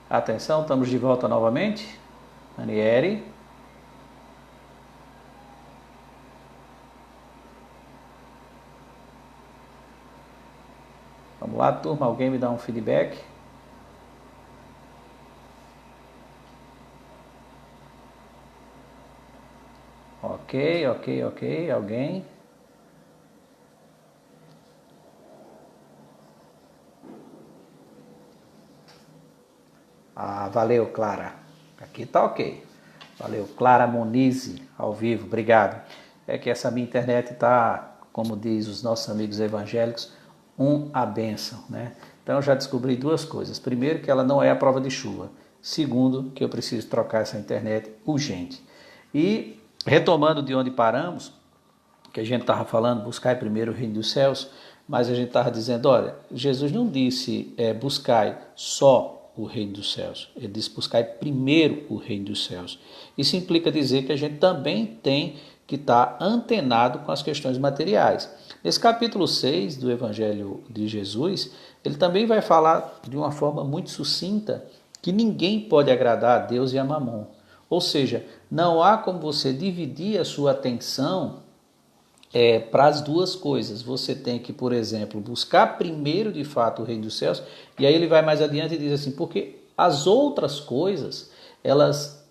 Atenção, estamos de volta novamente. Anieri. Vamos lá, turma. Alguém me dá um feedback? Ok. Alguém? Valeu, Clara. Aqui tá ok. Valeu, Clara Monize, ao vivo. Obrigado. É que essa minha internet tá, como diz os nossos amigos evangélicos, a bênção, né? Então eu já descobri duas coisas. Primeiro, que ela não é a prova de chuva. Segundo, que eu preciso trocar essa internet urgente. E retomando de onde paramos, que a gente estava falando, buscai primeiro o reino dos céus, mas a gente estava dizendo, olha, Jesus não disse buscai só o reino dos céus, ele disse buscai primeiro o reino dos céus. Isso implica dizer que a gente também tem que estar antenado com as questões materiais. Nesse capítulo 6 do Evangelho de Jesus, ele também vai falar de uma forma muito sucinta que ninguém pode agradar a Deus e a Mamon. Ou seja, não há como você dividir a sua atenção para as duas coisas. Você tem que, por exemplo, buscar primeiro de fato o reino dos céus, e aí ele vai mais adiante e diz assim, porque as outras coisas, elas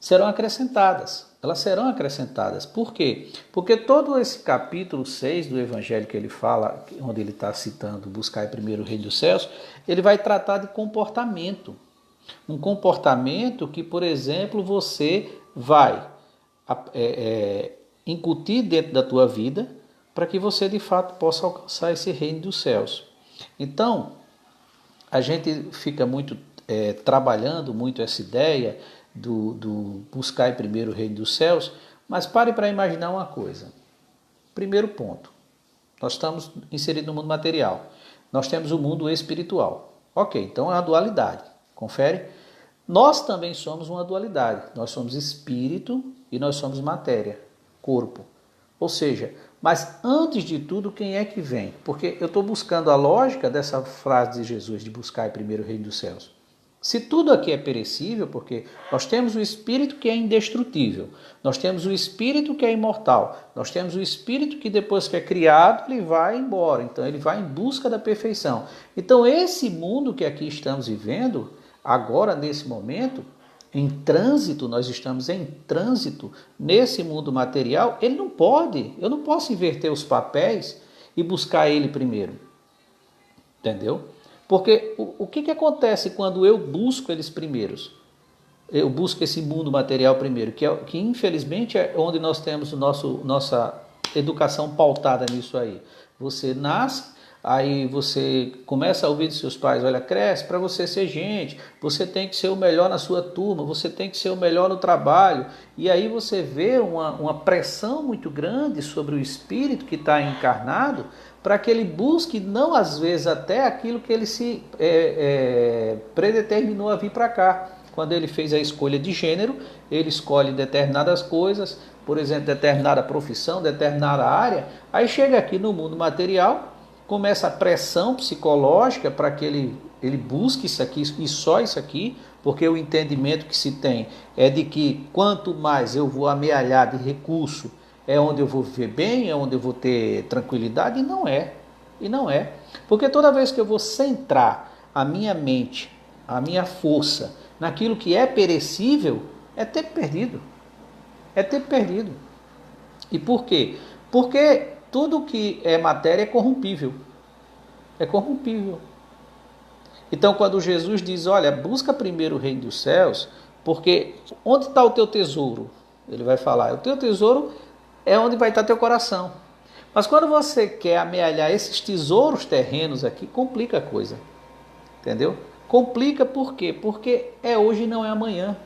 serão acrescentadas. Elas serão acrescentadas. Por quê? Porque todo esse capítulo 6 do Evangelho que ele fala, onde ele está citando buscar primeiro o reino dos céus, ele vai tratar de comportamento. Um comportamento que, por exemplo, você vai incutir dentro da tua vida para que você de fato possa alcançar esse reino dos céus. Então, a gente fica muito trabalhando muito essa ideia do buscar primeiro o reino dos céus, mas pare para imaginar uma coisa. Primeiro ponto, nós estamos inseridos no mundo material, nós temos o mundo espiritual. Ok, então é uma dualidade, confere? Nós também somos uma dualidade, nós somos espírito e nós somos matéria, corpo. Ou seja, mas antes de tudo, quem é que vem? Porque eu estou buscando a lógica dessa frase de Jesus, de buscar primeiro o reino dos céus. Se tudo aqui é perecível, porque nós temos o espírito que é indestrutível, nós temos o espírito que é imortal, nós temos o espírito que depois que é criado, ele vai embora, então ele vai em busca da perfeição. Então esse mundo que aqui estamos vivendo, agora nesse momento, em trânsito, nós estamos em trânsito nesse mundo material, eu não posso inverter os papéis e buscar ele primeiro. Entendeu? Porque o que acontece quando eu busco eles primeiros? Eu busco esse mundo material primeiro, que infelizmente é onde nós temos nossa educação pautada nisso aí. Você nasce, aí você começa a ouvir de seus pais, olha, cresce para você ser gente, você tem que ser o melhor na sua turma, você tem que ser o melhor no trabalho. E aí você vê uma pressão muito grande sobre o espírito que está encarnado, para que ele busque, não às vezes até aquilo que ele se predeterminou a vir para cá. Quando ele fez a escolha de gênero, ele escolhe determinadas coisas, por exemplo, determinada profissão, determinada área, aí chega aqui no mundo material, começa a pressão psicológica para que ele busque isso aqui e só isso aqui, porque o entendimento que se tem é de que quanto mais eu vou amealhar de recurso, é onde eu vou viver bem, é onde eu vou ter tranquilidade, e não é. Porque toda vez que eu vou centrar a minha mente, a minha força, naquilo que é perecível, é tempo perdido. É tempo perdido. E por quê? Porque tudo que é matéria é corrompível. É corrompível. Então quando Jesus diz, olha, busca primeiro o reino dos céus, porque onde está o teu tesouro? Ele vai falar, o teu tesouro é onde vai estar teu coração. Mas quando você quer amealhar esses tesouros terrenos aqui, complica a coisa. Entendeu? Complica por quê? Porque é hoje e não é amanhã.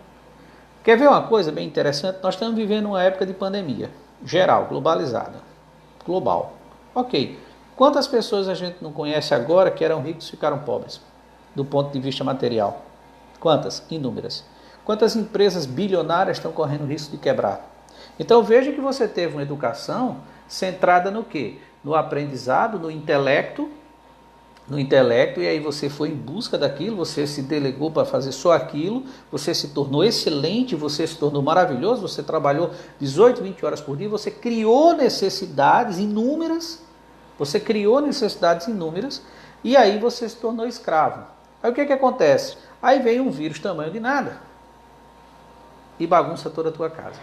Quer ver uma coisa bem interessante? Nós estamos vivendo uma época de pandemia. Geral, globalizada. Global. Ok. Quantas pessoas a gente não conhece agora que eram ricos e ficaram pobres? Do ponto de vista material. Quantas? Inúmeras. Quantas empresas bilionárias estão correndo risco de quebrar? Então veja que você teve uma educação centrada no quê? No aprendizado, no intelecto, no intelecto, e aí você foi em busca daquilo, você se delegou para fazer só aquilo, você se tornou excelente, você se tornou maravilhoso, você trabalhou 18, 20 horas por dia, você criou necessidades inúmeras, e aí você se tornou escravo. Aí o que acontece? Aí vem um vírus tamanho de nada e bagunça toda a tua casa.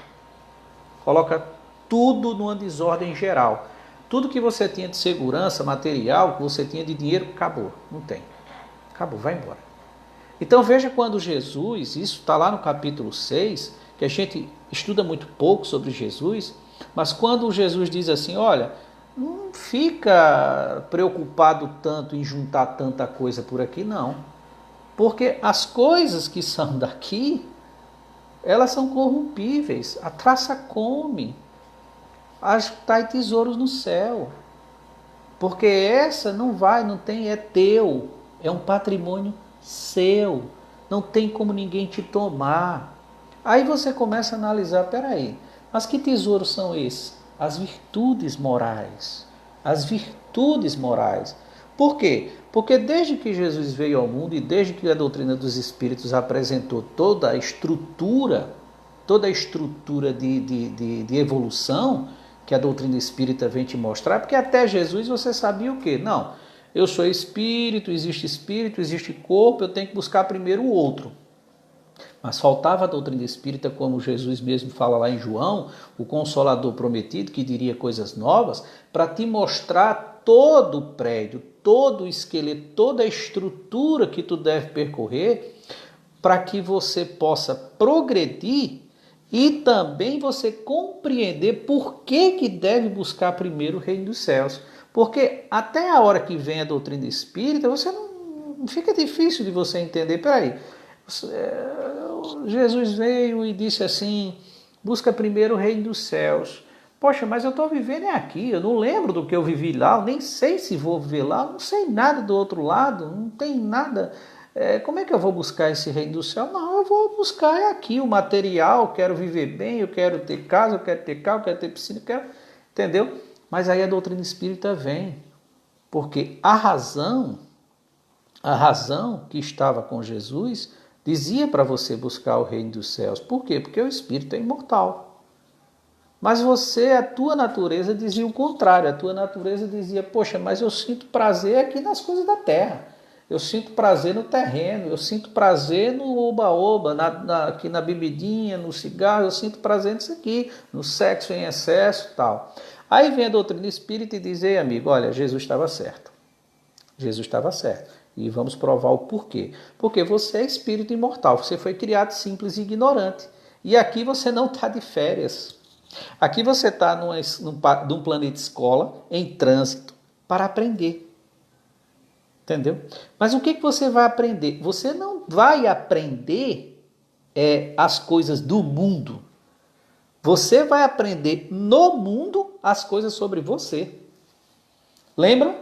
Coloca tudo numa desordem geral. Tudo que você tinha de segurança material, que você tinha de dinheiro, acabou. Não tem. Acabou, vai embora. Então veja quando Jesus, isso está lá no capítulo 6, que a gente estuda muito pouco sobre Jesus, mas quando Jesus diz assim, olha, não fica preocupado tanto em juntar tanta coisa por aqui, não. Porque as coisas que são daqui, elas são corrompíveis. A traça come. Ajuntai tesouros no céu. Porque essa não vai, não tem, é teu. É um patrimônio seu. Não tem como ninguém te tomar. Aí você começa a analisar, peraí, mas que tesouros são esses? As virtudes morais. As virtudes morais. Por quê? Porque desde que Jesus veio ao mundo e desde que a doutrina dos Espíritos apresentou toda a estrutura de evolução que a doutrina espírita vem te mostrar, porque até Jesus você sabia o quê? Não, eu sou espírito, existe corpo, eu tenho que buscar primeiro o outro. Mas faltava a doutrina espírita, como Jesus mesmo fala lá em João, o Consolador prometido, que diria coisas novas, para te mostrar todo o prédio, todo o esqueleto, toda a estrutura que tu deve percorrer, para que você possa progredir e também você compreender por que deve buscar primeiro o reino dos céus. Porque até a hora que vem a doutrina espírita, você não fica difícil de você entender. Peraí, Jesus veio e disse assim, busca primeiro o reino dos céus. Poxa, mas eu estou vivendo aqui, eu não lembro do que eu vivi lá, eu nem sei se vou viver lá, eu não sei nada do outro lado, não tem nada. Como é que eu vou buscar esse reino do céu? Não, eu vou buscar aqui o material, quero viver bem, eu quero ter casa, eu quero ter carro, eu quero ter piscina, eu quero... Entendeu? Mas aí a doutrina espírita vem, porque a razão que estava com Jesus dizia para você buscar o reino dos céus. Por quê? Porque o espírito é imortal. Mas a tua natureza dizia o contrário, a tua natureza dizia, poxa, mas eu sinto prazer aqui nas coisas da terra. Eu sinto prazer no terreno, eu sinto prazer no oba-oba, aqui na bebidinha, no cigarro, eu sinto prazer nisso aqui, no sexo em excesso e tal. Aí vem a doutrina espírita e diz, ei amigo, olha, Jesus estava certo. Jesus estava certo. E vamos provar o porquê. Porque você é espírito imortal, você foi criado simples e ignorante. E aqui você não está de férias. Aqui você está num planeta escola, em trânsito, para aprender. Entendeu? Mas o que você vai aprender? Você não vai aprender as coisas do mundo. Você vai aprender no mundo as coisas sobre você. Lembra?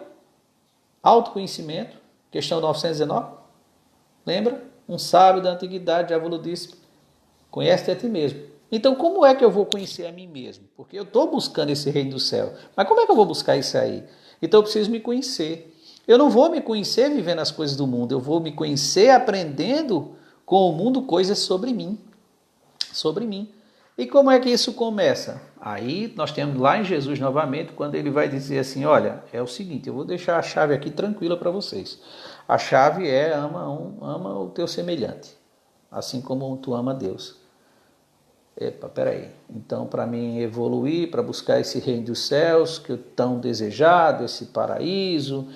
Autoconhecimento, questão 919. Lembra? Um sábio da antiguidade, Diávolo disse, conhece-te a ti mesmo. Então, como é que eu vou conhecer a mim mesmo? Porque eu estou buscando esse reino do céu. Mas como é que eu vou buscar isso aí? Então, eu preciso me conhecer. Eu não vou me conhecer vivendo as coisas do mundo, eu vou me conhecer aprendendo com o mundo coisas sobre mim. Sobre mim. E como é que isso começa? Aí nós temos lá em Jesus novamente, quando ele vai dizer assim, olha, é o seguinte, eu vou deixar a chave aqui tranquila para vocês. A chave é ama o teu semelhante, assim como tu ama Deus. Epa, peraí. Então, para mim evoluir, para buscar esse reino dos céus, que eu tão desejado, esse paraíso,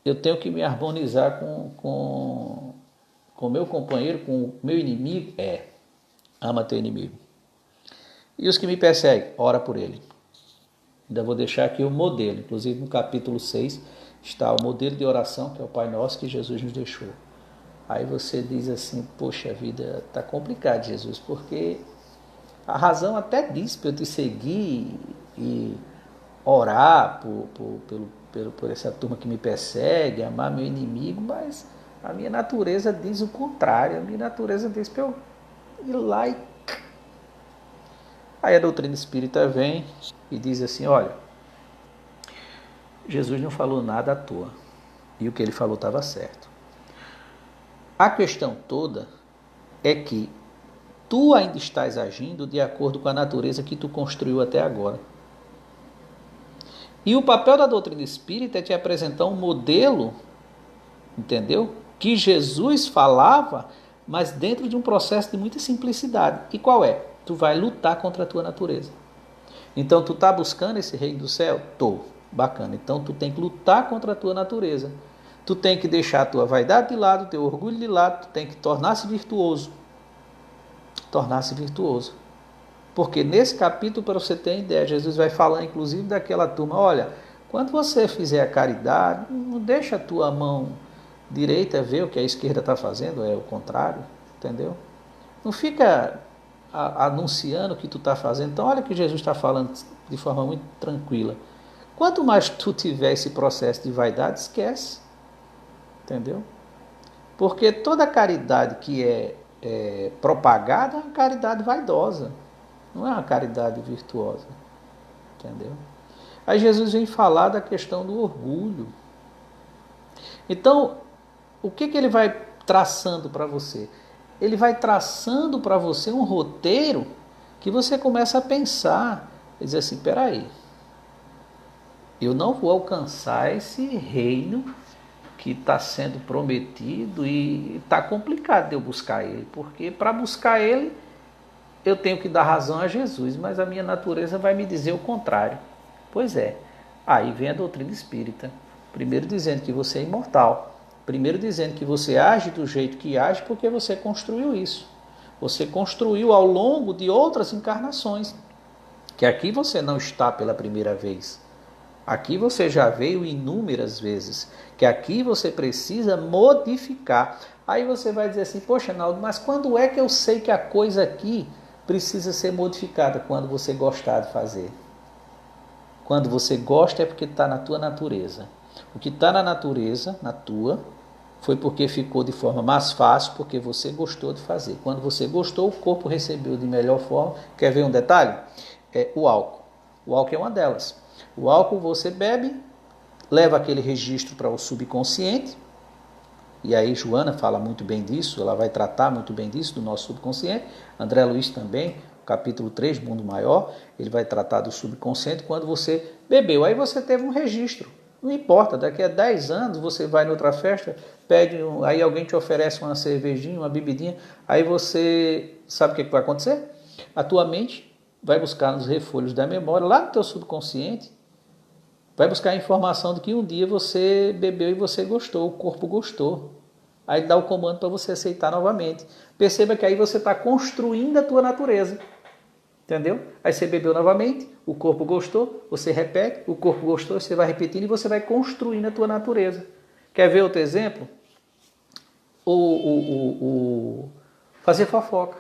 eu tenho que me harmonizar com o meu companheiro, com o meu inimigo. Ama teu inimigo. E os que me perseguem, ora por ele. Ainda vou deixar aqui o modelo. Inclusive no capítulo 6 está o modelo de oração, que é o Pai Nosso que Jesus nos deixou. Aí você diz assim, poxa vida, está complicado, Jesus, porque a razão até diz para eu te seguir e orar por essa turma que me persegue, amar meu inimigo, mas a minha natureza diz o contrário, a minha natureza diz para eu ir lá e... Aí a doutrina espírita vem e diz assim, olha, Jesus não falou nada à toa. E o que ele falou estava certo. A questão toda é que tu ainda estás agindo de acordo com a natureza que tu construiu até agora. E o papel da doutrina espírita é te apresentar um modelo, entendeu? Que Jesus falava, mas dentro de um processo de muita simplicidade. E qual é? Tu vai lutar contra a tua natureza. Então tu está buscando esse reino do céu? Tô. Bacana. Então tu tem que lutar contra a tua natureza. Tu tem que deixar a tua vaidade de lado, o teu orgulho de lado, tu tem que tornar-se virtuoso. Tornar-se virtuoso. Porque nesse capítulo, para você ter ideia, Jesus vai falar inclusive daquela turma, olha, quando você fizer a caridade, não deixa a tua mão direita ver o que a esquerda está fazendo, é o contrário, entendeu? Não fica anunciando o que tu está fazendo. Então olha que Jesus está falando de forma muito tranquila. Quanto mais tu tiver esse processo de vaidade, esquece, entendeu? Porque toda caridade que é propagada é uma caridade vaidosa, não é uma caridade virtuosa, entendeu? Aí Jesus vem falar da questão do orgulho. Então, o que ele vai traçando para você? Ele vai traçando para você um roteiro que você começa a pensar, e dizer assim, peraí, eu não vou alcançar esse reino que está sendo prometido e está complicado de eu buscar ele, porque para buscar ele eu tenho que dar razão a Jesus, mas a minha natureza vai me dizer o contrário. Pois é, aí vem a doutrina espírita, primeiro dizendo que você é imortal, primeiro dizendo que você age do jeito que age porque você construiu isso. Você construiu ao longo de outras encarnações, que aqui você não está pela primeira vez. Aqui você já veio inúmeras vezes, que aqui você precisa modificar. Aí você vai dizer assim, poxa, Naldo, mas quando é que eu sei que a coisa aqui precisa ser modificada? Quando você gostar de fazer. Quando você gosta é porque está na tua natureza. O que está na natureza, na tua, foi porque ficou de forma mais fácil, porque você gostou de fazer. Quando você gostou, o corpo recebeu de melhor forma. Quer ver um detalhe? O álcool. O álcool é uma delas. O álcool você bebe, leva aquele registro para o subconsciente, e aí Joana fala muito bem disso, ela vai tratar muito bem disso, do nosso subconsciente. André Luiz também, capítulo 3, Mundo Maior, ele vai tratar do subconsciente quando você bebeu. Aí você teve um registro. Não importa, daqui a 10 anos você vai em outra festa, aí alguém te oferece uma cervejinha, uma bebidinha, aí você sabe o que vai acontecer? A tua mente vai buscar nos refolhos da memória, lá no teu subconsciente, vai buscar a informação de que um dia você bebeu e você gostou, o corpo gostou. Aí dá o comando para você aceitar novamente. Perceba que aí você está construindo a tua natureza. Entendeu? Aí você bebeu novamente, o corpo gostou, você repete, o corpo gostou, você vai repetindo e você vai construindo a tua natureza. Quer ver outro exemplo? Fazer fofoca.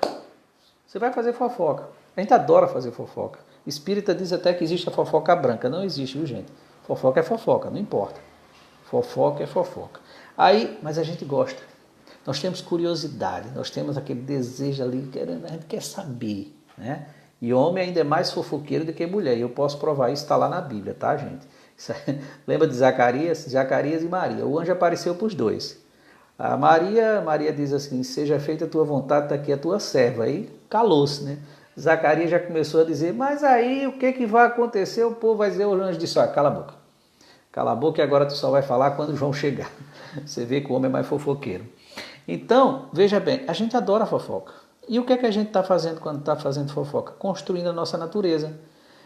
Você vai fazer fofoca. A gente adora fazer fofoca. Espírita diz até que existe a fofoca branca. Não existe, viu, gente? Fofoca é fofoca, não importa. Fofoca é fofoca. Aí, mas a gente gosta. Nós temos curiosidade, nós temos aquele desejo ali, a gente quer saber, né? E homem ainda é mais fofoqueiro do que mulher. E eu posso provar isso, está lá na Bíblia, tá, gente? Lembra de Zacarias e Maria? O anjo apareceu para os dois. A Maria diz assim, seja feita a tua vontade, está aqui a tua serva. Aí calou-se, né? Zacarias já começou a dizer, mas aí o que vai acontecer? O povo vai dizer, o anjo disse, cala a boca. Cala a boca e agora tu só vai falar quando João chegar. Você vê que o homem é mais fofoqueiro. Então, veja bem, a gente adora fofoca. E o que a gente está fazendo quando está fazendo fofoca? Construindo a nossa natureza.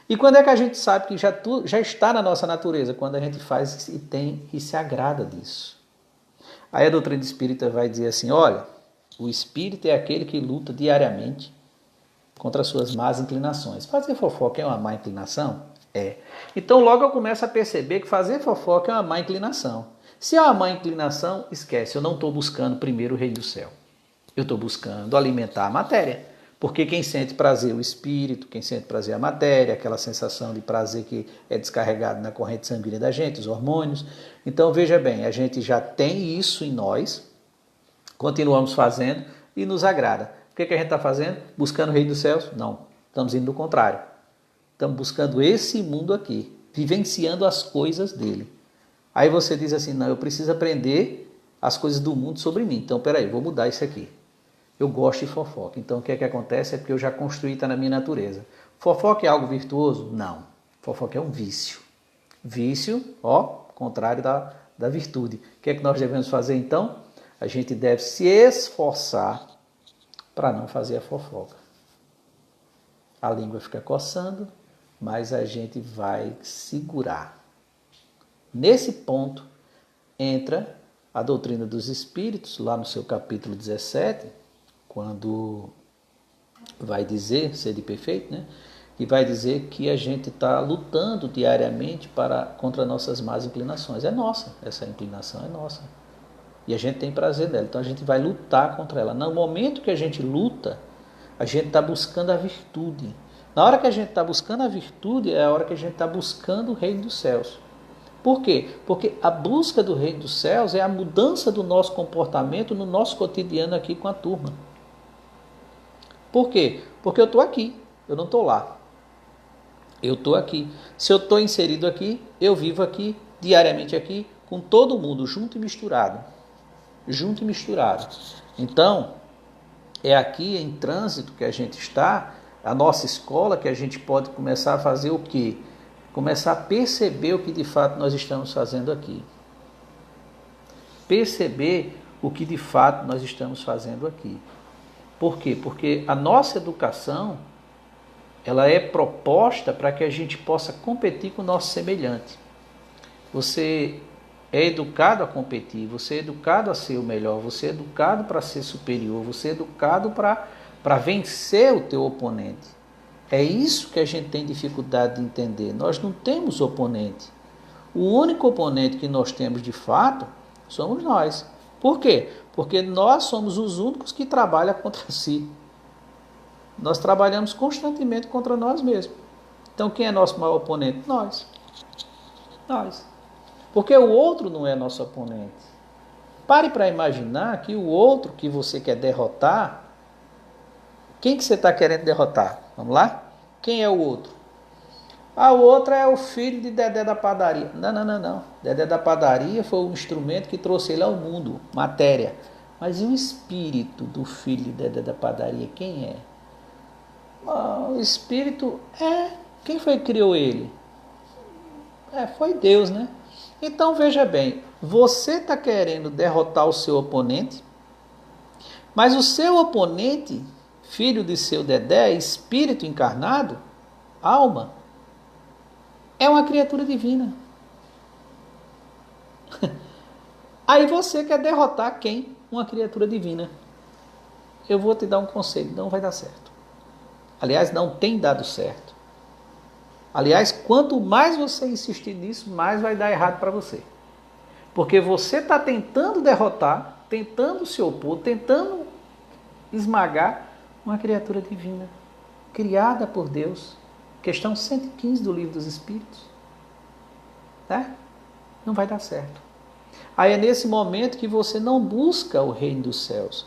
E quando é que a gente sabe que já está na nossa natureza? Quando a gente faz e se agrada disso. Aí a doutrina espírita vai dizer assim, olha, o espírito é aquele que luta diariamente contra as suas más inclinações. Fazer fofoca é uma má inclinação? É. Então logo eu começo a perceber que fazer fofoca é uma má inclinação. Se é uma má inclinação, esquece, eu não estou buscando primeiro o reino do céu. Eu estou buscando alimentar a matéria. Porque quem sente prazer é o espírito, quem sente prazer é a matéria, aquela sensação de prazer que é descarregado na corrente sanguínea da gente, os hormônios. Então veja bem, a gente já tem isso em nós, continuamos fazendo e nos agrada. O que a gente está fazendo? Buscando o reino dos céus? Não, estamos indo do contrário. Estamos buscando esse mundo aqui, vivenciando as coisas dele. Aí você diz assim, não, eu preciso aprender as coisas do mundo sobre mim. Então, peraí, vou mudar isso aqui. Eu gosto de fofoca. Então, o que é que acontece? É porque eu já construí, está na minha natureza. Fofoca é algo virtuoso? Não. Fofoca é um vício. Vício, ó, contrário da virtude. O que é que nós devemos fazer, então? A gente deve se esforçar para não fazer a fofoca. A língua fica coçando, mas a gente vai segurar. Nesse ponto, entra a doutrina dos espíritos, lá no seu capítulo 17, quando vai dizer, sede perfeito, né? E vai dizer que a gente está lutando diariamente contra nossas más inclinações. É nossa, essa inclinação é nossa. E a gente tem prazer dela, então a gente vai lutar contra ela. No momento que a gente luta, a gente está buscando a virtude. Na hora que a gente está buscando a virtude, é a hora que a gente está buscando o reino dos céus. Por quê? Porque a busca do reino dos céus é a mudança do nosso comportamento no nosso cotidiano aqui com a turma. Por quê? Porque eu estou aqui, eu não estou lá. Eu estou aqui. Se eu estou inserido aqui, eu vivo aqui, diariamente aqui, com todo mundo, junto e misturado. Junto e misturado. Então, é aqui em trânsito que a gente está, a nossa escola, que a gente pode começar a fazer o quê? Começar a perceber o que de fato nós estamos fazendo aqui. Perceber o que de fato nós estamos fazendo aqui. Por quê? Porque a nossa educação, ela é proposta para que a gente possa competir com o nosso semelhante. Você é educado a competir, você é educado a ser o melhor, você é educado para ser superior, você é educado para vencer o teu oponente. É isso que a gente tem dificuldade de entender. Nós não temos oponente. O único oponente que nós temos de fato somos nós. Por quê? Porque nós somos os únicos que trabalham contra si. Nós trabalhamos constantemente contra nós mesmos. Então quem é nosso maior oponente? Nós. Nós. Porque o outro não é nosso oponente. Pare para imaginar que o outro que você quer derrotar, quem que você está querendo derrotar? Vamos lá? Quem é o outro? Ah, o outro é o filho de Dedé da padaria. Não. Dedé da padaria foi o instrumento que trouxe ele ao mundo, matéria. Mas e o espírito do filho de Dedé da padaria? Quem é? O espírito quem foi que criou ele? Foi Deus, né? Então veja bem, você está querendo derrotar o seu oponente, mas o seu oponente, filho de seu Dedé, espírito encarnado, alma, é uma criatura divina. Aí você quer derrotar quem? Uma criatura divina. Eu vou te dar um conselho, não vai dar certo. Aliás, não tem dado certo. Aliás, quanto mais você insistir nisso, mais vai dar errado para você. Porque você está tentando derrotar, tentando se opor, tentando esmagar uma criatura divina, criada por Deus. Questão 115 do Livro dos Espíritos. Né? Não vai dar certo. Aí é nesse momento que você não busca o reino dos céus.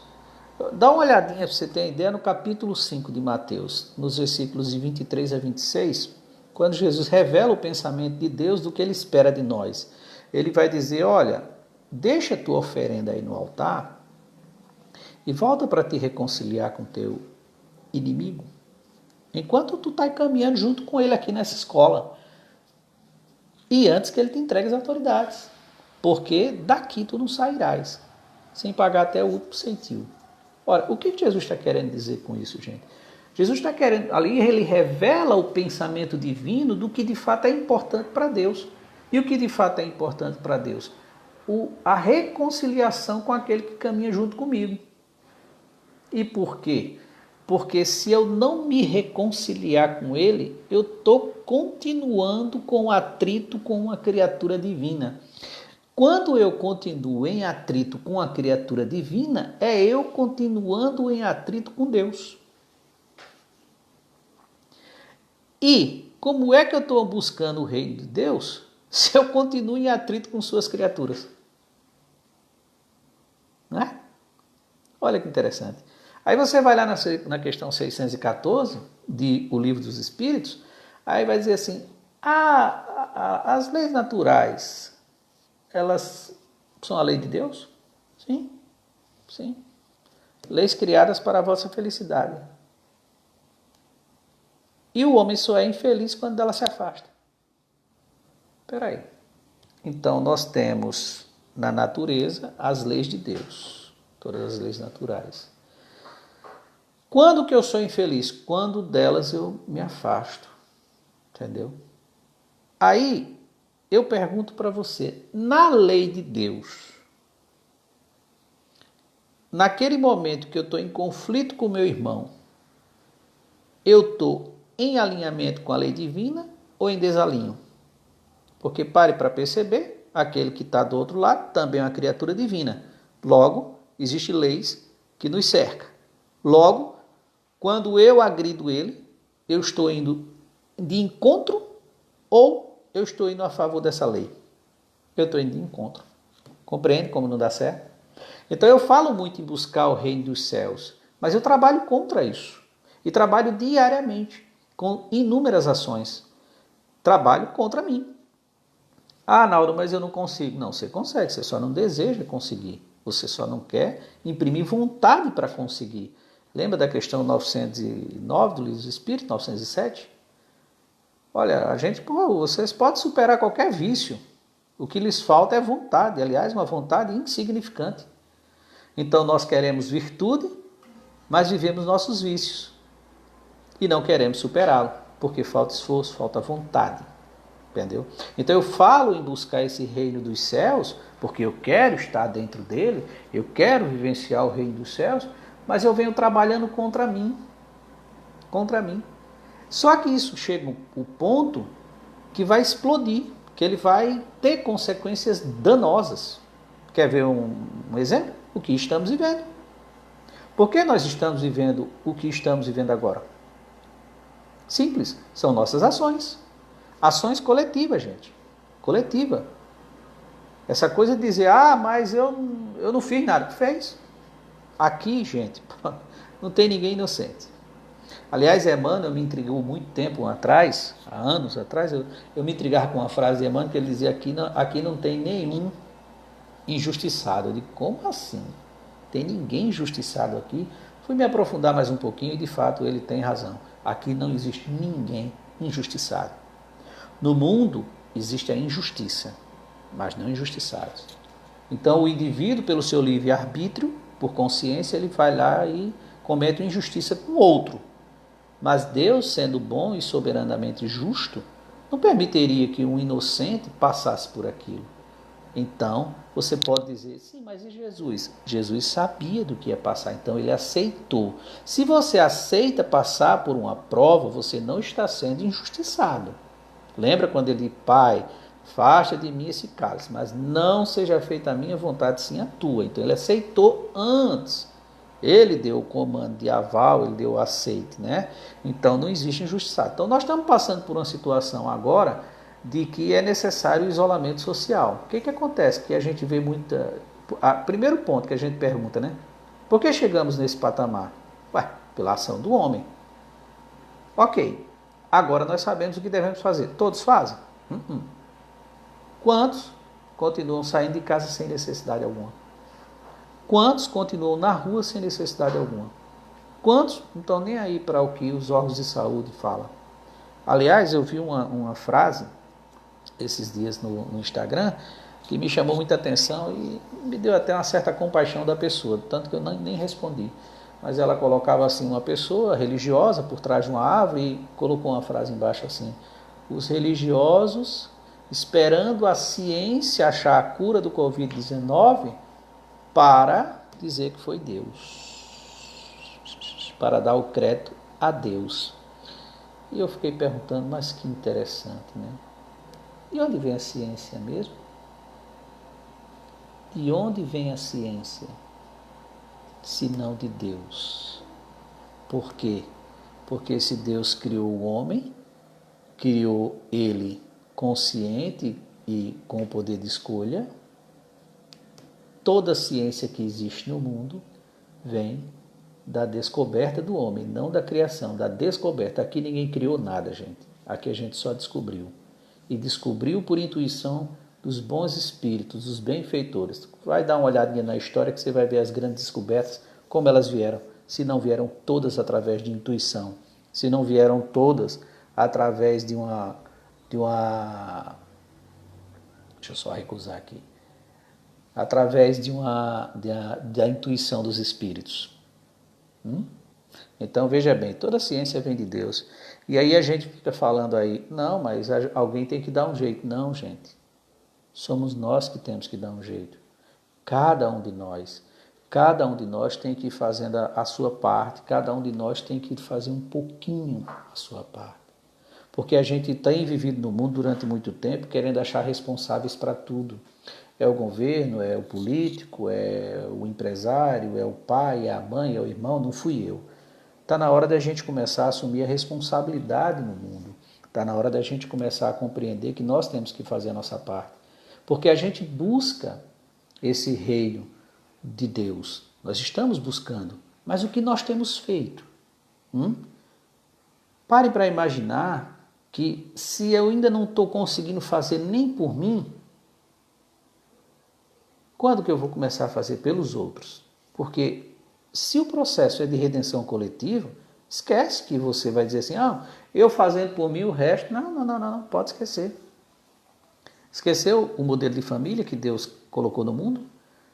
Dá uma olhadinha para você ter ideia no capítulo 5 de Mateus, nos versículos de 23 a 26, quando Jesus revela o pensamento de Deus do que ele espera de nós. Ele vai dizer, olha, deixa a tua oferenda aí no altar e volta para te reconciliar com teu inimigo, enquanto tu está caminhando junto com ele aqui nessa escola. E antes que ele te entregue as autoridades, porque daqui tu não sairás, sem pagar até o último centavo. Ora, o que Jesus está querendo dizer com isso, gente? Jesus está querendo, ali ele revela o pensamento divino do que de fato é importante para Deus. E o que de fato é importante para Deus? A reconciliação com aquele que caminha junto comigo. E por quê? Porque se eu não me reconciliar com ele, eu estou continuando com atrito com uma criatura divina. Quando eu continuo em atrito com a criatura divina, é eu continuando em atrito com Deus. E como é que eu estou buscando o reino de Deus se eu continuo em atrito com suas criaturas? Não é? Olha que interessante. Aí você vai lá na questão 614 O Livro dos Espíritos, aí vai dizer assim, as leis naturais, elas são a lei de Deus? Sim, sim. Leis criadas para a vossa felicidade. E o homem só é infeliz quando dela se afasta. Espera aí. Então, nós temos na natureza as leis de Deus, todas as leis naturais. Quando que eu sou infeliz? Quando delas eu me afasto, entendeu? Aí, eu pergunto para você, na lei de Deus, naquele momento que eu estou em conflito com meu irmão, eu estou em alinhamento com a lei divina ou em desalinho? Porque pare para perceber, aquele que está do outro lado também é uma criatura divina. Logo, existem leis que nos cercam. Logo, quando eu agrido ele, eu estou indo de encontro ou eu estou indo a favor dessa lei? Eu estou indo de encontro. Compreende como não dá certo? Então eu falo muito em buscar o reino dos céus, mas eu trabalho contra isso. E trabalho diariamente, com inúmeras ações. Trabalho contra mim. Ah, Nauro, mas eu não consigo. Não, você consegue, você só não deseja conseguir. Você só não quer imprimir vontade para conseguir. Lembra da questão 909 do Livro dos Espíritos, 907? Olha, vocês podem superar qualquer vício. O que lhes falta é vontade, aliás, uma vontade insignificante. Então nós queremos virtude, mas vivemos nossos vícios. E não queremos superá-lo, porque falta esforço, falta vontade. Entendeu? Então eu falo em buscar esse reino dos céus, porque eu quero estar dentro dele, eu quero vivenciar o reino dos céus, mas eu venho trabalhando contra mim. Contra mim. Só que isso chega o ponto que vai explodir, que ele vai ter consequências danosas. Quer ver um exemplo? O que estamos vivendo. Por que nós estamos vivendo o que estamos vivendo agora? Simples, são nossas ações. Ações coletivas, gente. Coletiva. Essa coisa de dizer, mas eu não fiz nada. Fez. Aqui, gente, não tem ninguém inocente. Aliás, Emmanuel me intrigou muito tempo atrás, há anos atrás, eu me intrigava com uma frase de Emmanuel que ele dizia, aqui não tem nenhum injustiçado. Eu digo, como assim? Tem ninguém injustiçado aqui? Fui me aprofundar mais um pouquinho e, de fato, ele tem razão. Aqui não existe ninguém injustiçado. No mundo existe a injustiça, mas não injustiçados. Então o indivíduo, pelo seu livre-arbítrio, por consciência, ele vai lá e comete uma injustiça com o outro. Mas Deus, sendo bom e soberanamente justo, não permitiria que um inocente passasse por aquilo. Então, você pode dizer, sim, mas e Jesus? Jesus sabia do que ia passar, então ele aceitou. Se você aceita passar por uma prova, você não está sendo injustiçado. Lembra quando ele diz, Pai, afasta de mim esse cálice, mas não seja feita a minha vontade, sim a tua. Então ele aceitou antes. Ele deu o comando de aval, ele deu o aceite, né? Então não existe injustiçado. Então nós estamos passando por uma situação agora de que é necessário o isolamento social. O que acontece? Que a gente vê muita... Primeiro ponto que a gente pergunta, né? Por que chegamos nesse patamar? Pela ação do homem. Ok. Agora nós sabemos o que devemos fazer. Todos fazem? Quantos continuam saindo de casa sem necessidade alguma? Quantos continuam na rua sem necessidade alguma? Quantos não estão nem aí para o que os órgãos de saúde falam? Aliás, eu vi uma frase esses dias no Instagram que me chamou muita atenção e me deu até uma certa compaixão da pessoa, tanto que eu nem respondi. Mas ela colocava assim, uma pessoa religiosa por trás de uma árvore e colocou uma frase embaixo assim, os religiosos esperando a ciência achar a cura do Covid-19 para dizer que foi Deus, para dar o crédito a Deus. E eu fiquei perguntando, mas que interessante, né? De onde vem a ciência mesmo? De onde vem a ciência? Se não de Deus. Por quê? Porque se Deus criou o homem, criou ele consciente e com o poder de escolha, toda a ciência que existe no mundo vem da descoberta do homem, não da criação, da descoberta. Aqui ninguém criou nada, gente. Aqui a gente só descobriu. E descobriu por intuição dos bons espíritos, dos benfeitores. Vai dar uma olhadinha na história que você vai ver as grandes descobertas, como elas vieram. Se não vieram todas através de intuição, se não vieram todas através de uma deixa eu só recusar aqui, através da intuição dos espíritos. Então, veja bem, toda a ciência vem de Deus. E aí a gente fica falando aí, não, mas alguém tem que dar um jeito. Não, gente. Somos nós que temos que dar um jeito. Cada um de nós tem que ir fazendo a sua parte, cada um de nós tem que fazer um pouquinho a sua parte. Porque a gente tem vivido no mundo durante muito tempo querendo achar responsáveis para tudo. É o governo, é o político, é o empresário, é o pai, é a mãe, é o irmão, não fui eu. Está na hora da gente começar a assumir a responsabilidade no mundo. Está na hora da gente começar a compreender que nós temos que fazer a nossa parte. Porque a gente busca esse reino de Deus. Nós estamos buscando. Mas o que nós temos feito? Pare para imaginar que se eu ainda não estou conseguindo fazer nem por mim, quando que eu vou começar a fazer pelos outros? Porque se o processo é de redenção coletiva, esquece que você vai dizer assim, eu fazendo por mim o resto. Não, pode esquecer. Esqueceu o modelo de família que Deus colocou no mundo?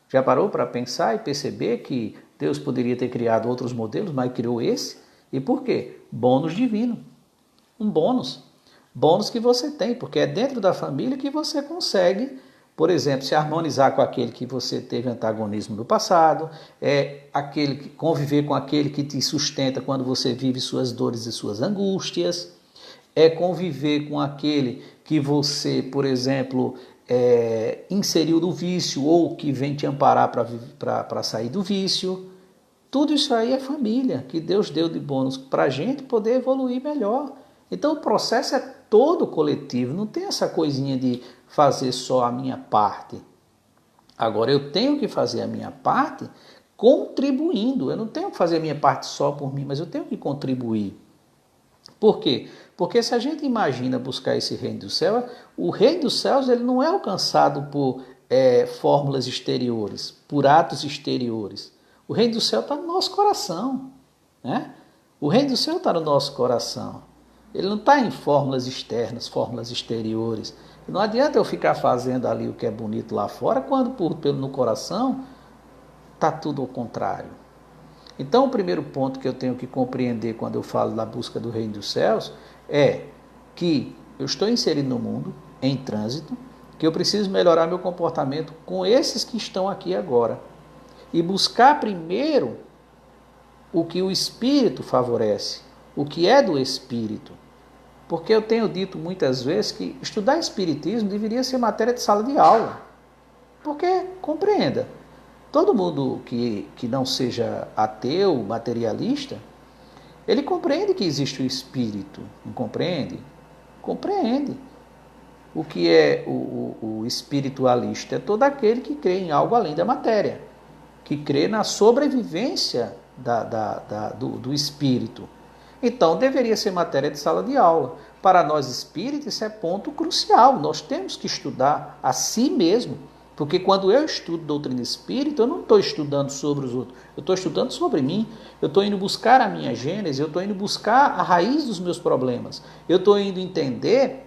Já parou para pensar e perceber que Deus poderia ter criado outros modelos, mas criou esse? E por quê? Bônus divino. Um bônus. Bônus que você tem, porque é dentro da família que você consegue, por exemplo, se harmonizar com aquele que você teve antagonismo no passado, conviver com aquele que te sustenta quando você vive suas dores e suas angústias, conviver com aquele que você, por exemplo, inseriu no vício ou que vem te amparar para sair do vício. Tudo isso aí é família, que Deus deu de bônus para a gente poder evoluir melhor. Então o processo é todo coletivo, não tem essa coisinha de fazer só a minha parte. Agora eu tenho que fazer a minha parte contribuindo, eu não tenho que fazer a minha parte só por mim, mas eu tenho que contribuir. Por quê? Porque se a gente imagina buscar esse reino do céu, o reino dos céus ele não é alcançado por fórmulas exteriores, por atos exteriores. O reino do céu está no nosso coração. Né? O reino do céu está no nosso coração. Ele não está em fórmulas externas, fórmulas exteriores. Não adianta eu ficar fazendo ali o que é bonito lá fora, quando no coração está tudo ao contrário. Então, o primeiro ponto que eu tenho que compreender quando eu falo da busca do reino dos céus é que eu estou inserido no mundo, em trânsito, que eu preciso melhorar meu comportamento com esses que estão aqui agora. E buscar primeiro o que o Espírito favorece, o que é do Espírito. Porque eu tenho dito muitas vezes que estudar Espiritismo deveria ser matéria de sala de aula. Porque, compreenda, todo mundo que não seja ateu, materialista, ele compreende que existe o Espírito, não compreende? Compreende. O que é o espiritualista? É todo aquele que crê em algo além da matéria, que crê na sobrevivência do espírito. Então, deveria ser matéria de sala de aula. Para nós espíritas, isso é ponto crucial. Nós temos que estudar a si mesmo. Porque quando eu estudo doutrina espírita, eu não estou estudando sobre os outros. Eu estou estudando sobre mim. Eu estou indo buscar a minha gênese. Eu estou indo buscar a raiz dos meus problemas. Eu estou indo entender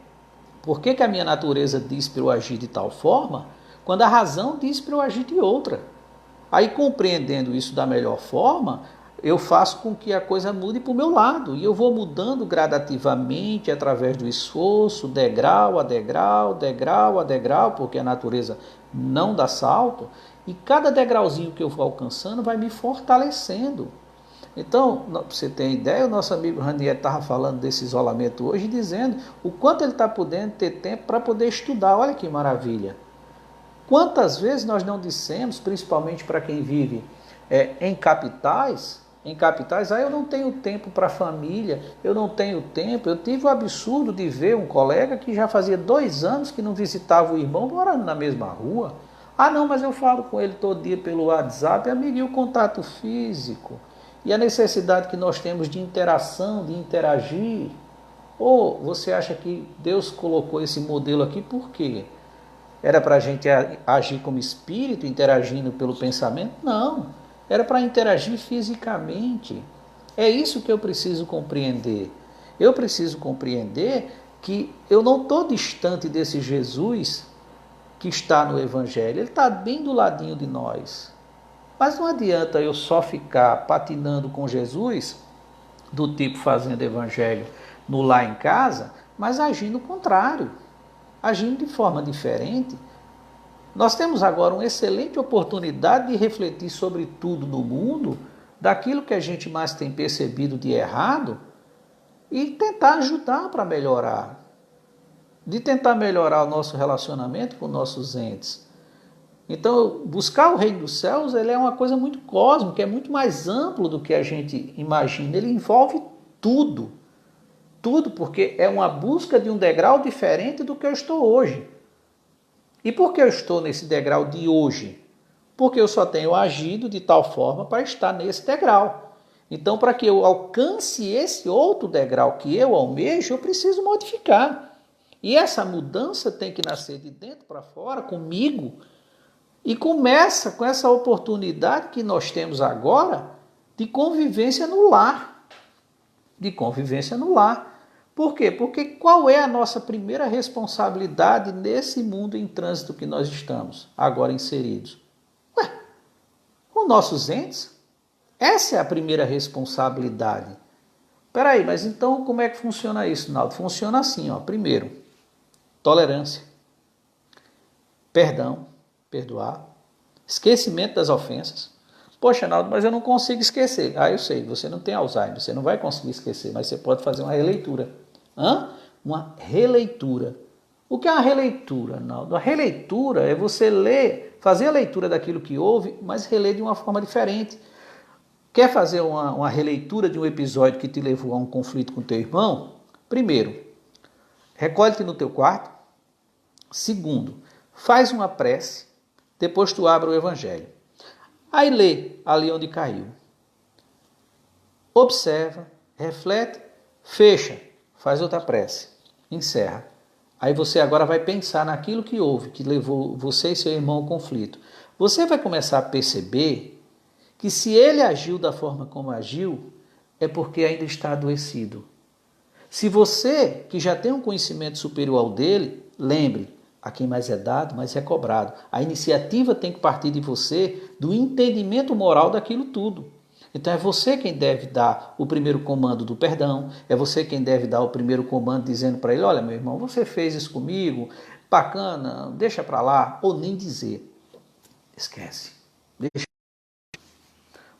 por que a minha natureza diz para eu agir de tal forma, quando a razão diz para eu agir de outra. Aí, compreendendo isso da melhor forma, eu faço com que a coisa mude para o meu lado. E eu vou mudando gradativamente, através do esforço, degrau a degrau, degrau a degrau, porque a natureza não dá salto. E cada degrauzinho que eu vou alcançando vai me fortalecendo. Então, para você ter ideia, o nosso amigo Ranieri estava falando desse isolamento hoje, dizendo o quanto ele está podendo ter tempo para poder estudar. Olha que maravilha. Quantas vezes nós não dissemos, principalmente para quem vive em capitais, eu não tenho tempo para a família, eu não tenho tempo. Eu tive o absurdo de ver um colega que já fazia 2 anos que não visitava o irmão morando na mesma rua. Não, mas eu falo com ele todo dia pelo WhatsApp, amigo, e o contato físico? E a necessidade que nós temos de interação, de interagir? Ou você acha que Deus colocou esse modelo aqui por quê? Era para a gente agir como espírito, interagindo pelo pensamento? Não. Era para interagir fisicamente. É isso que eu preciso compreender. Eu preciso compreender que eu não estou distante desse Jesus que está no Evangelho. Ele está bem do ladinho de nós. Mas não adianta eu só ficar patinando com Jesus, do tipo fazendo Evangelho no lá em casa, mas agindo o contrário, agindo de forma diferente. Nós temos agora uma excelente oportunidade de refletir sobre tudo no mundo, daquilo que a gente mais tem percebido de errado, e tentar ajudar para melhorar. De tentar melhorar o nosso relacionamento com nossos entes. Então, buscar o reino dos céus, ele é uma coisa muito cósmica, é muito mais amplo do que a gente imagina. Ele envolve tudo. Tudo, porque é uma busca de um degrau diferente do que eu estou hoje. E por que eu estou nesse degrau de hoje? Porque eu só tenho agido de tal forma para estar nesse degrau. Então, para que eu alcance esse outro degrau que eu almejo, eu preciso modificar. E essa mudança tem que nascer de dentro para fora, comigo. E começa com essa oportunidade que nós temos agora de convivência no lar. De convivência no lar. Por quê? Porque qual é a nossa primeira responsabilidade nesse mundo em trânsito que nós estamos agora inseridos? Com nossos entes. Essa é a primeira responsabilidade. Peraí, mas então como é que funciona isso, Naldo? Funciona assim, ó. Primeiro, tolerância, perdão, perdoar, esquecimento das ofensas. Poxa, Naldo, mas eu não consigo esquecer. Ah, eu sei, você não tem Alzheimer, você não vai conseguir esquecer, mas você pode fazer uma releitura. Uma releitura. O que é uma releitura, Naldo? A releitura é você ler, fazer a leitura daquilo que houve, mas reler de uma forma diferente. Quer fazer uma releitura de um episódio que te levou a um conflito com teu irmão? Primeiro, recolhe-te no teu quarto. Segundo, faz uma prece. Depois tu abre o Evangelho. Aí lê ali onde caiu. Observa, reflete, fecha, faz outra prece, encerra. Aí você agora vai pensar naquilo que houve, que levou você e seu irmão ao conflito. Você vai começar a perceber que se ele agiu da forma como agiu, é porque ainda está adoecido. Se você, que já tem um conhecimento superior ao dele, lembre, a quem mais é dado, mais é cobrado. A iniciativa tem que partir de você, do entendimento moral daquilo tudo. Então é você quem deve dar o primeiro comando do perdão, é você quem deve dar o primeiro comando dizendo para ele, olha meu irmão, você fez isso comigo, bacana, deixa para lá, ou nem dizer. Esquece, deixa.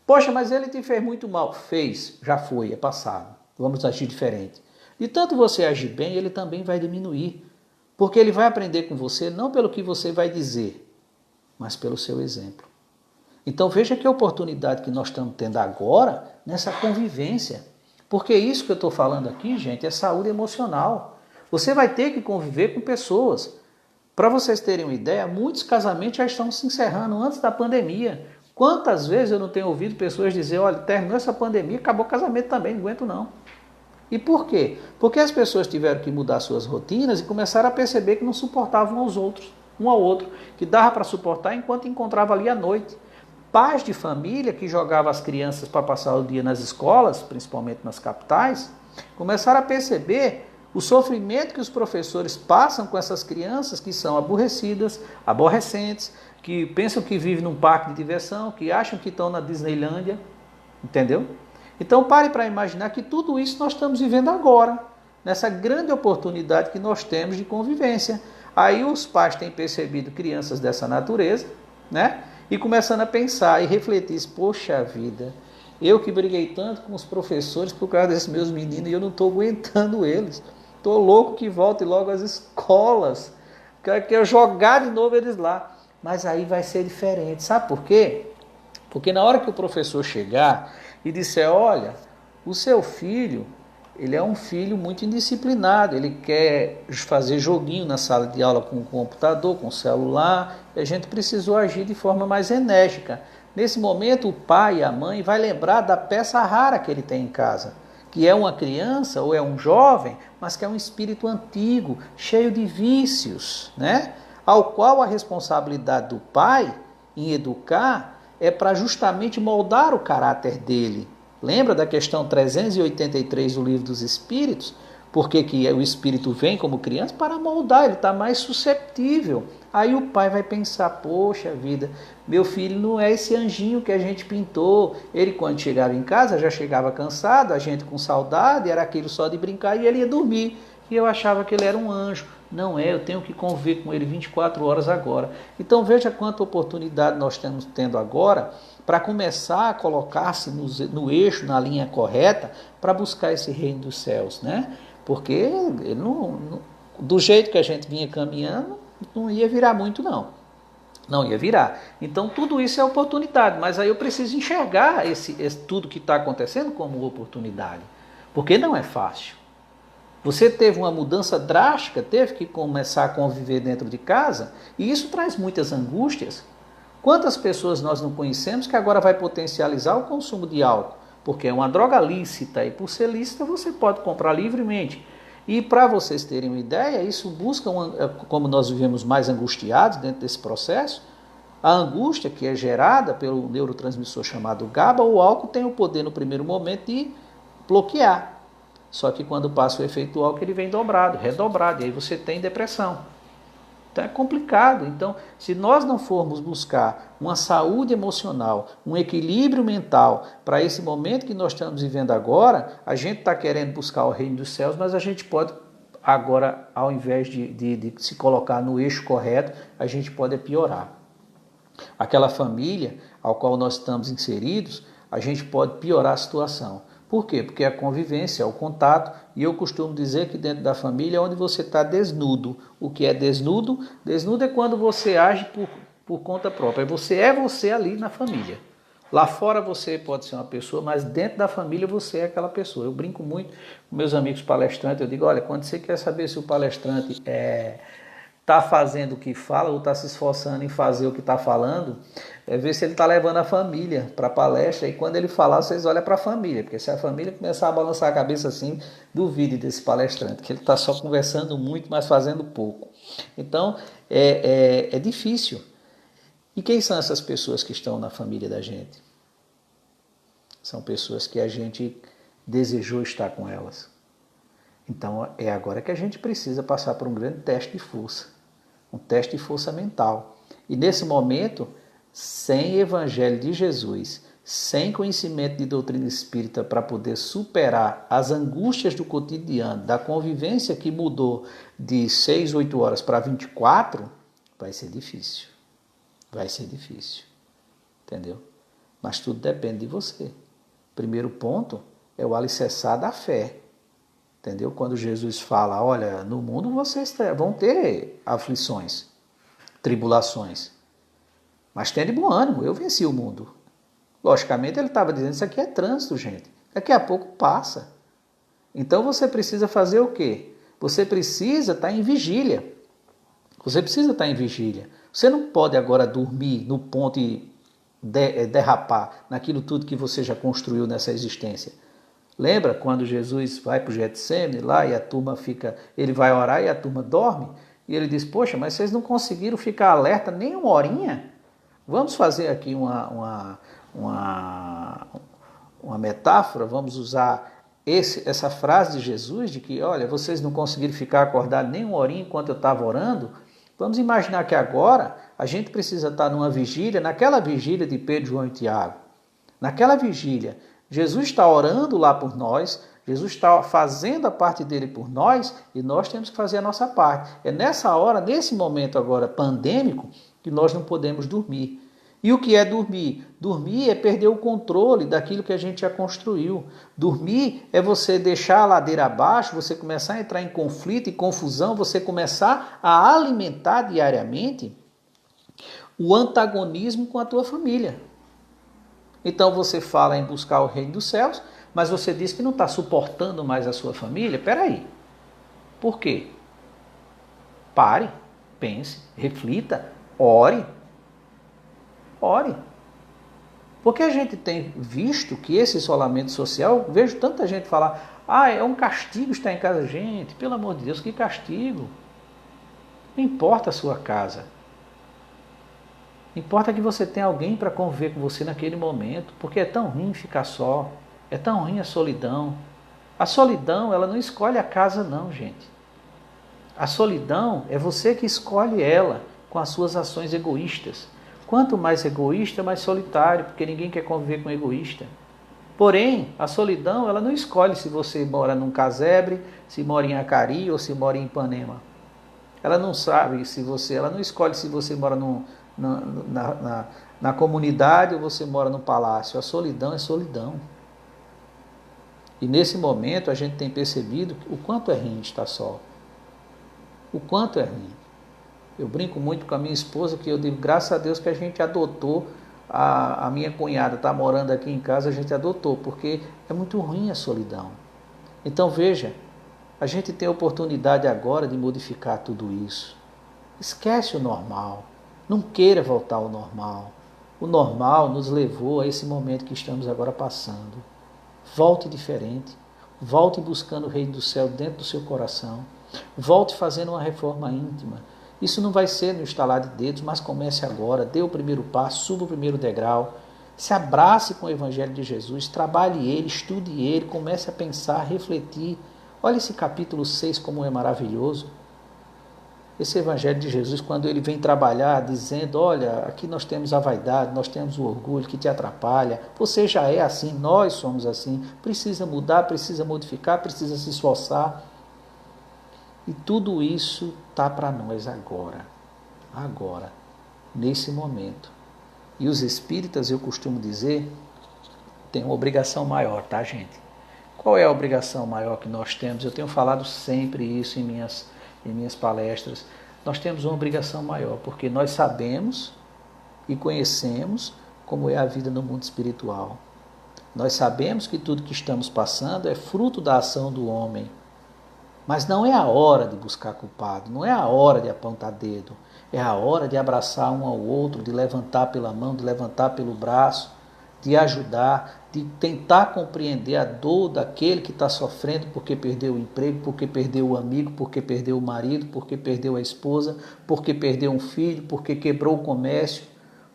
Poxa, mas ele te fez muito mal. Fez, já foi, é passado. Vamos agir diferente. De tanto você agir bem, ele também vai diminuir. Porque ele vai aprender com você não pelo que você vai dizer, mas pelo seu exemplo. Então veja que oportunidade que nós estamos tendo agora nessa convivência. Porque isso que eu estou falando aqui, gente, é saúde emocional. Você vai ter que conviver com pessoas. Para vocês terem uma ideia, muitos casamentos já estão se encerrando antes da pandemia. Quantas vezes eu não tenho ouvido pessoas dizer, olha, terminou essa pandemia, acabou o casamento também, não aguento não. E por quê? Porque as pessoas tiveram que mudar suas rotinas e começaram a perceber que não suportavam aos outros, um ao outro, que dava para suportar enquanto encontrava ali à noite. Pais de família que jogavam as crianças para passar o dia nas escolas, principalmente nas capitais, começaram a perceber o sofrimento que os professores passam com essas crianças que são aborrecidas, aborrecentes, que pensam que vivem num parque de diversão, que acham que estão na Disneylândia, entendeu? Então pare para imaginar que tudo isso nós estamos vivendo agora, nessa grande oportunidade que nós temos de convivência. Aí os pais têm percebido crianças dessa natureza, né? E começando a pensar e refletir, poxa vida, eu que briguei tanto com os professores por causa desses meus meninos e eu não estou aguentando eles. Estou louco que volte logo às escolas, quero jogar de novo eles lá. Mas aí vai ser diferente, sabe por quê? Porque na hora que o professor chegar e disser, olha, o seu filho, ele é um filho muito indisciplinado, ele quer fazer joguinho na sala de aula com o computador, com o celular, e a gente precisou agir de forma mais enérgica. Nesse momento, o pai e a mãe vai lembrar da peça rara que ele tem em casa, que é uma criança ou é um jovem, mas que é um espírito antigo, cheio de vícios, né? ao qual a responsabilidade do pai em educar é para justamente moldar o caráter dele. Lembra da questão 383 do Livro dos Espíritos? Porque que o espírito vem como criança para moldar, ele está mais susceptível. Aí o pai vai pensar, poxa vida, meu filho não é esse anjinho que a gente pintou. Ele quando chegava em casa já chegava cansado, a gente com saudade, era aquilo só de brincar e ele ia dormir. E eu achava que ele era um anjo. Não é, eu tenho que conviver com ele 24 horas agora. Então veja quanta oportunidade nós estamos tendo agora para começar a colocar-se no eixo, na linha correta, para buscar esse reino dos céus, né? Porque do jeito que a gente vinha caminhando, não ia virar muito, não. Não ia virar. Então, tudo isso é oportunidade. Mas aí eu preciso enxergar tudo que está acontecendo como oportunidade. Porque não é fácil. Você teve uma mudança drástica, teve que começar a conviver dentro de casa, e isso traz muitas angústias. Quantas pessoas nós não conhecemos que agora vai potencializar o consumo de álcool? Porque é uma droga lícita e por ser lícita você pode comprar livremente. E para vocês terem uma ideia, isso busca, como nós vivemos mais angustiados dentro desse processo, a angústia que é gerada pelo neurotransmissor chamado GABA, o álcool tem o poder no primeiro momento de bloquear. Só que quando passa o efeito do álcool ele vem dobrado, redobrado, e aí você tem depressão. Então é complicado. Então, se nós não formos buscar uma saúde emocional, um equilíbrio mental para esse momento que nós estamos vivendo agora, a gente está querendo buscar o reino dos céus, mas a gente pode agora, ao invés de se colocar no eixo correto, a gente pode piorar. Aquela família ao qual nós estamos inseridos, a gente pode piorar a situação. Por quê? Porque a convivência, o contato, e eu costumo dizer que dentro da família é onde você está desnudo. O que é desnudo? Desnudo é quando você age por conta própria. Você é você ali na família. Lá fora você pode ser uma pessoa, mas dentro da família você é aquela pessoa. Eu brinco muito com meus amigos palestrantes, eu digo, olha, quando você quer saber se o palestrante está fazendo o que fala ou está se esforçando em fazer o que está falando, ver se ele está levando a família para a palestra, e quando ele falar, vocês olham para a família, porque se a família começar a balançar a cabeça assim, duvide desse palestrante, que ele está só conversando muito, mas fazendo pouco. Então, é difícil. E quem são essas pessoas que estão na família da gente? São pessoas que a gente desejou estar com elas. Então, é agora que a gente precisa passar por um grande teste de força. Um teste de força mental. E nesse momento, sem evangelho de Jesus, sem conhecimento de doutrina espírita para poder superar as angústias do cotidiano, da convivência que mudou de 6, 8 horas para 24, vai ser difícil. Vai ser difícil. Entendeu? Mas tudo depende de você. Primeiro ponto é o alicerçar da fé. Entendeu? Quando Jesus fala, olha, no mundo vocês vão ter aflições, tribulações. Mas tenha de bom ânimo, eu venci o mundo. Logicamente ele estava dizendo, isso aqui é trânsito, gente. Daqui a pouco passa. Então você precisa fazer o quê? Você precisa estar em vigília. Você precisa estar em vigília. Você não pode agora dormir no ponto e derrapar naquilo tudo que você já construiu nessa existência. Lembra quando Jesus vai para o Getsemane lá e a turma ele vai orar e a turma dorme? E ele diz, poxa, mas vocês não conseguiram ficar alerta nem uma horinha? Vamos fazer aqui uma metáfora, vamos usar essa frase de Jesus, de que, olha, vocês não conseguiram ficar acordados nem uma horinha enquanto eu estava orando? Vamos imaginar que agora a gente precisa estar numa vigília, naquela vigília de Pedro, João e Tiago. Naquela vigília, Jesus está orando lá por nós, Jesus está fazendo a parte dele por nós e nós temos que fazer a nossa parte. É nessa hora, nesse momento agora pandêmico, que nós não podemos dormir. E o que é dormir? Dormir é perder o controle daquilo que a gente já construiu. Dormir é você deixar a ladeira abaixo, você começar a entrar em conflito e confusão, você começar a alimentar diariamente o antagonismo com a tua família. Então você fala em buscar o reino dos céus, mas você diz que não está suportando mais a sua família. Espera aí. Por quê? Pare, pense, reflita, ore. Ore. Porque a gente tem visto que esse isolamento social, vejo tanta gente falar, é um castigo estar em casa. Gente, pelo amor de Deus, que castigo. Não importa a sua casa. Importa que você tenha alguém para conviver com você naquele momento, porque é tão ruim ficar só, é tão ruim a solidão. A solidão, ela não escolhe a casa não, gente. A solidão é você que escolhe ela com as suas ações egoístas. Quanto mais egoísta, mais solitário, porque ninguém quer conviver com egoísta. Porém, a solidão, ela não escolhe se você mora num casebre, se mora em Acari ou se mora em Ipanema. Ela não sabe se você, ela não escolhe se você mora na comunidade ou você mora no palácio. A solidão é solidão. E nesse momento a gente tem percebido o quanto é ruim estar só. O quanto é ruim. Eu brinco muito com a minha esposa que eu digo, graças a Deus que a gente adotou, a minha cunhada está morando aqui em casa, a gente adotou, porque é muito ruim a solidão. Então veja, a gente tem a oportunidade agora de modificar tudo isso. Esquece o normal. Não queira voltar ao normal. O normal nos levou a esse momento que estamos agora passando. Volte diferente. Volte buscando o reino do céu dentro do seu coração. Volte fazendo uma reforma íntima. Isso não vai ser no estalar de dedos, mas comece agora. Dê o primeiro passo, suba o primeiro degrau. Se abrace com o Evangelho de Jesus. Trabalhe ele, estude ele. Comece a pensar, a refletir. Olha esse capítulo 6 como é maravilhoso. Esse Evangelho de Jesus, quando ele vem trabalhar dizendo, olha, aqui nós temos a vaidade, nós temos o orgulho que te atrapalha, você já é assim, nós somos assim, precisa mudar, precisa modificar, precisa se esforçar. E tudo isso está para nós agora, nesse momento. E os espíritas, eu costumo dizer, têm uma obrigação maior, tá, gente? Qual é a obrigação maior que nós temos? Eu tenho falado sempre isso em minhas palestras. Nós temos uma obrigação maior, porque nós sabemos e conhecemos como é a vida no mundo espiritual. Nós sabemos que tudo que estamos passando é fruto da ação do homem. Mas não é a hora de buscar culpado, não é a hora de apontar dedo. É a hora de abraçar um ao outro, de levantar pela mão, de levantar pelo braço, de ajudar, de tentar compreender a dor daquele que está sofrendo porque perdeu o emprego, porque perdeu o amigo, porque perdeu o marido, porque perdeu a esposa, porque perdeu um filho, porque quebrou o comércio,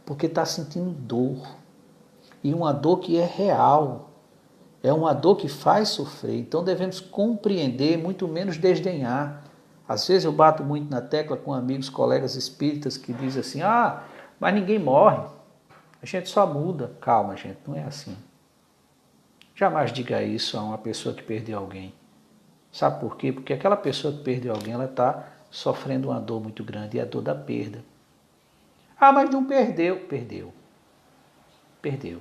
porque está sentindo dor. E uma dor que é real, é uma dor que faz sofrer. Então devemos compreender, muito menos desdenhar. Às vezes eu bato muito na tecla com amigos, colegas espíritas que dizem assim, mas ninguém morre. A gente só muda. Calma, gente, não é assim. Jamais diga isso a uma pessoa que perdeu alguém. Sabe por quê? Porque aquela pessoa que perdeu alguém, ela está sofrendo uma dor muito grande, e a dor da perda. Mas não perdeu. Perdeu.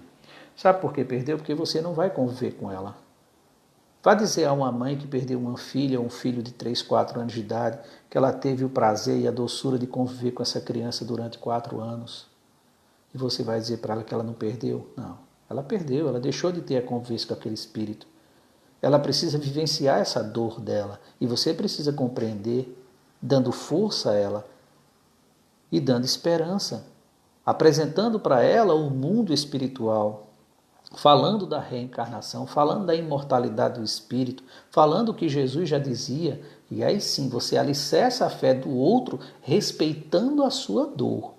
Sabe por que perdeu? Porque você não vai conviver com ela. Vá dizer a uma mãe que perdeu uma filha ou um filho de 3, 4 anos de idade, que ela teve o prazer e a doçura de conviver com essa criança durante 4 anos. E você vai dizer para ela que ela não perdeu? Não, ela perdeu, ela deixou de ter a convivência com aquele espírito. Ela precisa vivenciar essa dor dela. E você precisa compreender, dando força a ela e dando esperança, apresentando para ela o mundo espiritual, falando da reencarnação, falando da imortalidade do espírito, falando o que Jesus já dizia, e aí sim você alicerça a fé do outro, respeitando a sua dor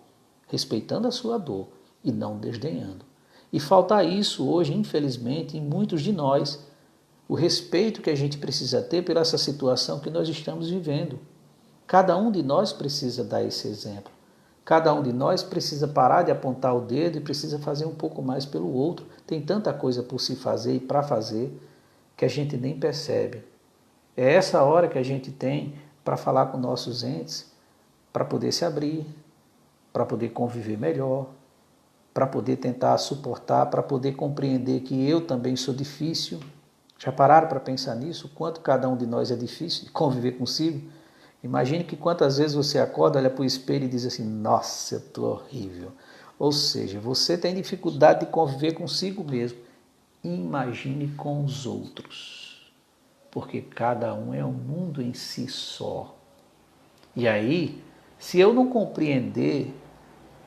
e não desdenhando. E falta isso hoje, infelizmente, em muitos de nós, o respeito que a gente precisa ter pela essa situação que nós estamos vivendo. Cada um de nós precisa dar esse exemplo. Cada um de nós precisa parar de apontar o dedo e precisa fazer um pouco mais pelo outro. Tem tanta coisa por se fazer e para fazer que a gente nem percebe. É essa hora que a gente tem para falar com nossos entes, para poder se abrir, para poder conviver melhor, para poder tentar suportar, para poder compreender que eu também sou difícil. Já pararam para pensar nisso? O quanto cada um de nós é difícil de conviver consigo? Imagine que quantas vezes você acorda, olha para o espelho e diz assim, nossa, eu estou horrível. Ou seja, você tem dificuldade de conviver consigo mesmo. Imagine com os outros. Porque cada um é um mundo em si só. E aí, se eu não compreender,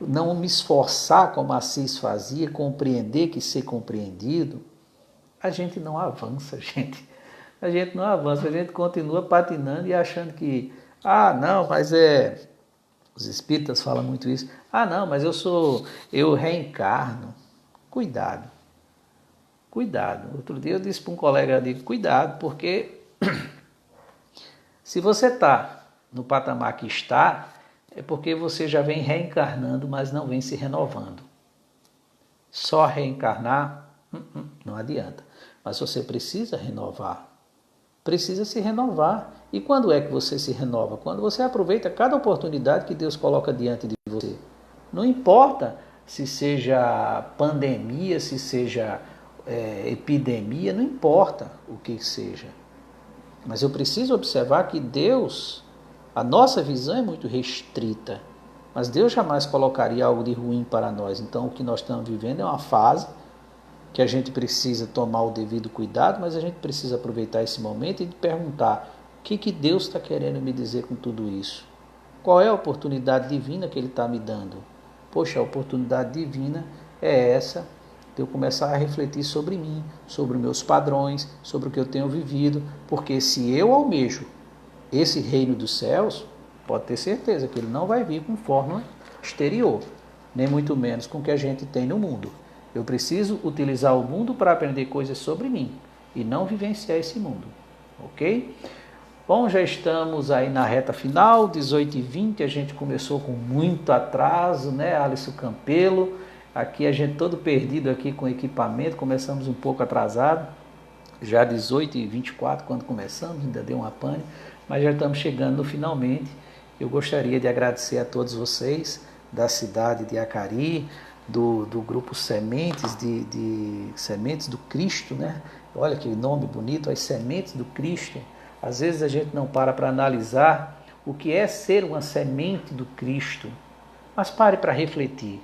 não me esforçar como Assis fazia, compreender que ser compreendido, a gente não avança, gente. A gente não avança, a gente continua patinando e achando que Ah, não, mas os espíritas falam muito isso. Ah, não, mas eu reencarno. Cuidado, cuidado. Outro dia eu disse para um colega, cuidado, porque se você está no patamar que está, é porque você já vem reencarnando, mas não vem se renovando. Só reencarnar, não adianta. Mas você precisa renovar. Precisa se renovar. E quando é que você se renova? Quando você aproveita cada oportunidade que Deus coloca diante de você. Não importa se seja pandemia, se seja epidemia, não importa o que seja. Mas eu preciso observar que Deus, a nossa visão é muito restrita, mas Deus jamais colocaria algo de ruim para nós. Então o que nós estamos vivendo é uma fase que a gente precisa tomar o devido cuidado, mas a gente precisa aproveitar esse momento e perguntar o que Deus está querendo me dizer com tudo isso? Qual é a oportunidade divina que Ele está me dando? Poxa, a oportunidade divina é essa, de eu começar a refletir sobre mim, sobre meus padrões, sobre o que eu tenho vivido, porque se eu almejo esse reino dos céus, pode ter certeza que ele não vai vir com forma exterior, nem muito menos com o que a gente tem no mundo. Eu preciso utilizar o mundo para aprender coisas sobre mim e não vivenciar esse mundo, ok? Bom, já estamos aí na reta final, 18h20, a gente começou com muito atraso, né, Alisson Campelo? Aqui a gente todo perdido aqui com equipamento, começamos um pouco atrasado, já 18h24 quando começamos, ainda deu uma pane, mas já estamos chegando no finalmente. Eu gostaria de agradecer a todos vocês da cidade de Acari, do grupo Sementes, de Sementes do Cristo, né? Olha que nome bonito, as Sementes do Cristo. Às vezes a gente não para analisar o que é ser uma semente do Cristo, mas pare para refletir.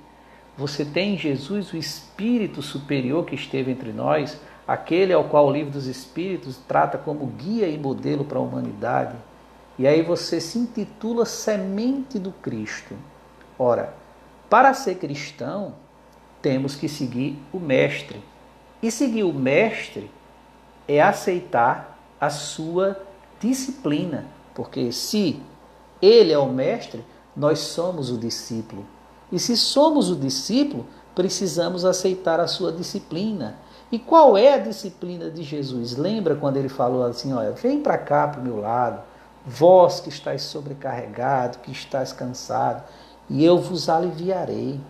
Você tem em Jesus o Espírito superior que esteve entre nós, aquele ao qual o livro dos Espíritos trata como guia e modelo para a humanidade. E aí você se intitula semente do Cristo. Ora, para ser cristão, temos que seguir o Mestre. E seguir o Mestre é aceitar a sua disciplina, porque se ele é o mestre, nós somos o discípulo. E se somos o discípulo, precisamos aceitar a sua disciplina. E qual é a disciplina de Jesus? Lembra quando ele falou assim, olha, vem para cá para o meu lado, vós que estáis sobrecarregado, que estáis cansado, e eu vos aliviarei.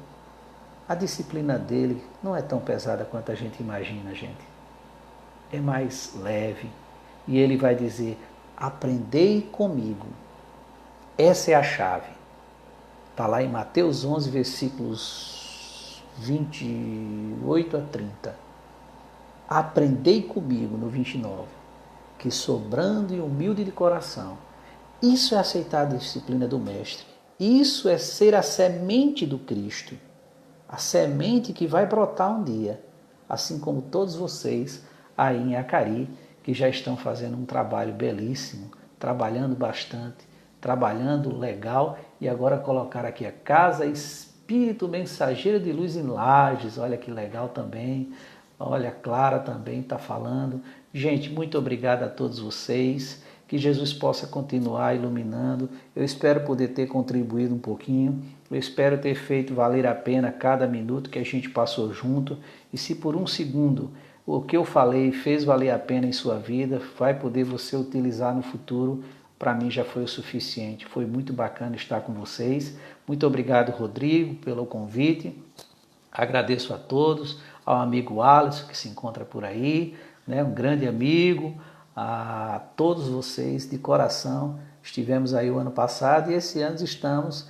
A disciplina dele não é tão pesada quanto a gente imagina, gente. É mais leve. E ele vai dizer, aprendei comigo. Essa é a chave. Está lá em Mateus 11, versículos 28 a 30. Aprendei comigo, no 29, que sou brando e humilde de coração. Isso é aceitar a disciplina do Mestre. Isso é ser a semente do Cristo. A semente que vai brotar um dia. Assim como todos vocês aí em Acari, que já estão fazendo um trabalho belíssimo, trabalhando bastante, trabalhando legal, e agora colocar aqui a Casa Espírito Mensageiro de Luz em Lages, olha que legal também, olha, a Clara também está falando. Gente, muito obrigado a todos vocês, que Jesus possa continuar iluminando. Eu espero poder ter contribuído um pouquinho, eu espero ter feito valer a pena cada minuto que a gente passou junto, e se por um segundo o que eu falei fez valer a pena em sua vida, vai poder você utilizar no futuro, para mim já foi o suficiente. Foi muito bacana estar com vocês. Muito obrigado, Rodrigo, pelo convite. Agradeço a todos, ao amigo Alisson, que se encontra por aí, né, um grande amigo, a todos vocês de coração. Estivemos aí o ano passado e esse ano estamos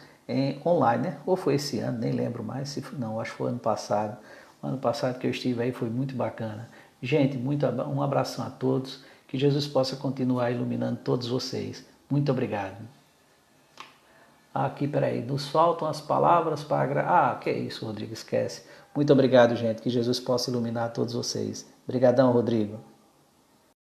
online, né? Ou foi esse ano, nem lembro mais, não, acho que foi ano passado. O ano passado que eu estive aí foi muito bacana. Gente, um abração a todos, que Jesus possa continuar iluminando todos vocês. Muito obrigado. Aqui, peraí, nos faltam as palavras para... que é isso, Rodrigo, esquece. Muito obrigado, gente, que Jesus possa iluminar todos vocês. Obrigadão, Rodrigo.